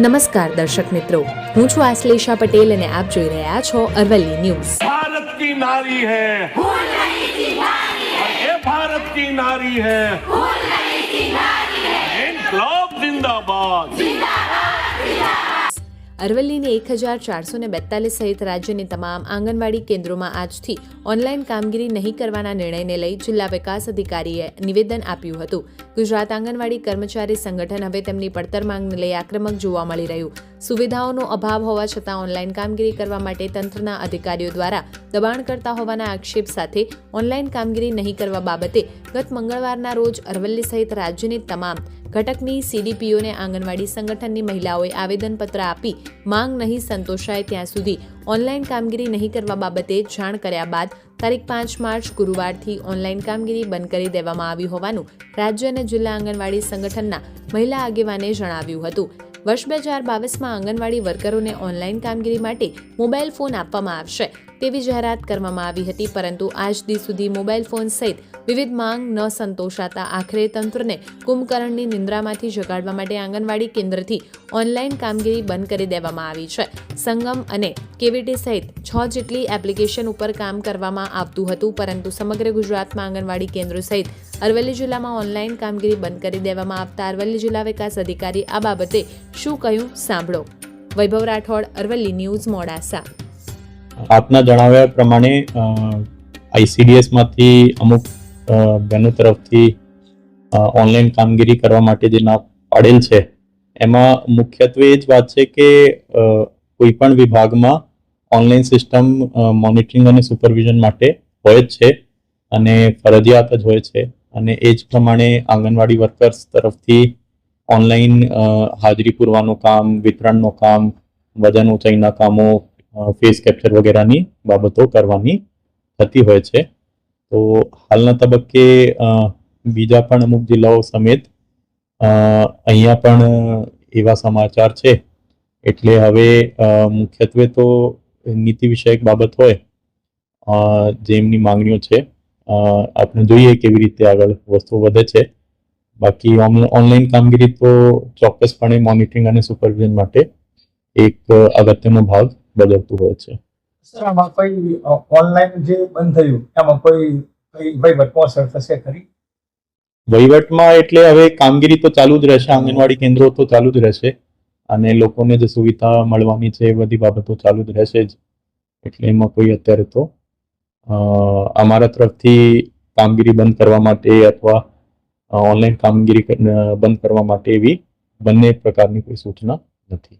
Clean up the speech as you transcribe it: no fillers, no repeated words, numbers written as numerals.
નમસ્કાર દર્શક મિત્રો, હું છું આશ્લેષા પટેલ અને આપ જોઈ રહ્યા છો અરવલ્લી ન્યૂઝ। भारत की नारी है, ये भारत की नारी है, इनकलाब जिंदाबाद। અરવલ્લીની 1442 સહિત રાજ્યની તમામ આંગણવાડી કેન્દ્રોમાં આજથી ઓનલાઈન કામગીરી નહીં કરવાના નિર્ણયને લઈ જિલ્લા વિકાસ અધિકારીએ નિવેદન આપ્યું હતું। ગુજરાત આંગણવાડી કર્મચારી સંગઠન હવે તેમની પડતર માંગને લઈ આક્રમક જોવા મળી રહ્યું। સુવિધાઓનો અભાવ હોવા છતાં ઓનલાઈન કામગીરી કરવા માટે તંત્રના અધિકારીઓ દ્વારા દબાણ કરતા હોવાના આક્ષેપ સાથે ઓનલાઈન કામગીરી નહીં કરવા બાબતે ગત મંગળવારના રોજ અરવલ્લી સહિત રાજ્યની તમામ ઘટકની સીડીપીઓને આંગણવાડી સંગઠનની મહિલાઓએ આવેદનપત્ર આપી માંગ નહીં સંતોષાય ત્યાં સુધી ઓનલાઈન કામગીરી નહીં કરવા બાબતે જાણ કર્યા બાદ તારીખ 5 માર્ચ ગુરુવારથી ઓનલાઈન કામગીરી બંધ કરી દેવામાં આવી હોવાનું રાજ્ય અને જિલ્લા આંગણવાડી સંગઠનના મહિલા આગેવાને જણાવ્યું હતું। વર્ષ 2022માં આંગણવાડી વર્કરોને ઓનલાઈન કામગીરી માટે મોબાઈલ ફોન આપવામાં આવશે તેવી જાહેરાત કરવામાં આવી હતી, પરંતુ આજ દિવસ સુધી મોબાઈલ ફોન સહિત વિવિધ માંગ ન સંતોષાતા આખરે તંત્રને કુંભકર્ણની નિંદ્રામાંથી જગાડવા માટે આંગણવાડી કેન્દ્રથી ઓનલાઈન કામગીરી બંધ કરી દેવામાં આવી છે। સંગમ અને કેવીટી સહિત 6 જેટલી એપ્લિકેશન ઉપર કામ કરવામાં આવતું હતું, પરંતુ સમગ્ર ગુજરાતમાં આંગણવાડી કેન્દ્રો સહિત અરવલ્લી જિલ્લામાં ઓનલાઈન કામગીરી બંધ કરી દેવામાં આવતા અરવલ્લી જિલ્લા વિકાસ અધિકારી આ બાબતે શું કહ્યું સાંભળો। વૈભવ રાઠોડ, અરવલ્લી ન્યૂઝ, મોડાસા। આપના જણાવ્યા પ્રમાણે આઈસીડીએસમાંથી અમુક બહેનો તરફથી ઓનલાઈન કામગીરી કરવા માટે જે ના પાડેલ છે એમાં મુખ્યત્વે એ જ વાત છે કે કોઈ પણ વિભાગમાં ઓનલાઈન સિસ્ટમ મોનિટરિંગ અને સુપરવિઝન માટે હોય જ છે અને ફરજિયાત જ હોય છે, અને એ જ પ્રમાણે આંગણવાડી વર્કર્સ તરફથી ઓનલાઈન હાજરી પૂરવાનું કામ, વિતરણનું કામ, વજન ઊંચાઈના કામો, ફેસ કેપ્ચર વગેરેની બાબતો કરવાની થતી હોય છે। તો હાલના તબક્કે બીજા પણ અમુક જિલ્લાઓ સમેત અહીંયા પણ એવા સમાચાર છે, એટલે હવે મુખ્યત્વે તો નીતિ વિષયક બાબત હોય જેમની માંગણીઓ છે આપણે જોઈએ કેવી રીતે આગળ વસ્તુઓ વધે છે। બાકી ઓનલાઈન કામગીરી તો ચોક્કસપણે મોનિટરિંગ અને સુપરવિઝન માટે એક અગત્યનો ભાગ બદલતું હોય છે। આમાં કોઈ ઓનલાઈન જે બંધ થયું એમાં કોઈ વહીવટમાં અસર થશે ખરી? વહીવટમાં એટલે હવે કામગીરી તો ચાલુ જ રહેશે, આંગણવાડી કેન્દ્રો તો ચાલુ જ રહેશે અને લોકોને જે સુવિધા મળવાની છે એ બધી બાબતો ચાલુ જ રહેશે જ, એટલે એમાં કોઈ અત્યારે તો અમારા તરફથી કામગીરી બંધ કરવા માટે અથવા ઓનલાઈન કામગીરી બંધ કરવા માટે એવી બંને પ્રકારની કોઈ સૂચના નથી।